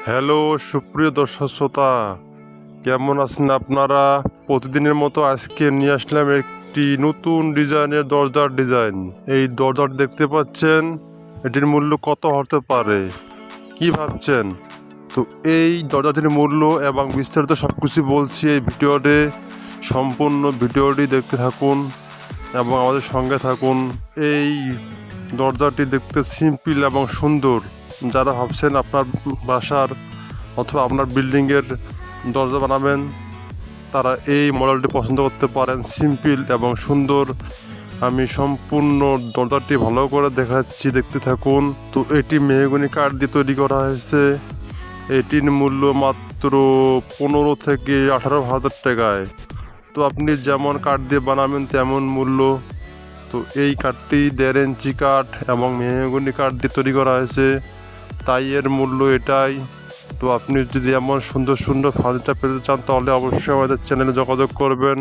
Hello সুপ্রিয় দর্শক শ্রোতা, কেমন আছেন আপনারা? প্রতিদিনের মতো আজকে নিয়ে আসলাম একটি নতুন ডিজাইনের দরজার ডিজাইন। এই দরজাটি দেখতে পাচ্ছেন, এটির মূল্য কত হতে পারে কি ভাবছেন? তো এই দরজাটির মূল্য এবং বিস্তারিত সব কিছু বলছি এই ভিডিওতে। সম্পূর্ণ ভিডিওটি দেখতে থাকুন এবং আমাদের সঙ্গে থাকুন। এই দরজাটি দেখতে সিম্পল এবং সুন্দর। যারা ভাবছেন আপনার বাসার অথবা আপনার বিল্ডিংয়ের দরজা বানাবেন, তারা এই মডেলটি পছন্দ করতে পারেন। সিম্পল এবং সুন্দর। আমি সম্পূর্ণ দরজাটি ভালো করে দেখাচ্ছি, দেখতে থাকুন। তো এটি মেহগনি কাঠ দিয়ে তৈরি করা হয়েছে। এটির মূল্য মাত্র 15 থেকে 18,000 টাকায়। তো আপনি যেমন কাঠ দিয়ে বানাবেন তেমন মূল্য। তো এই কাঠটি 1.5 ইঞ্চি কাঠ এবং মেহগনি কাঠ দিয়ে তৈরি করা হয়েছে, তাই এর মূল্য এটাই। তো আপনি যদি এমন সুন্দর সুন্দর ফার্নিচার পেতে চান তাহলে অবশ্যই আমাদের চ্যানেলে যোগাযোগ করবেন।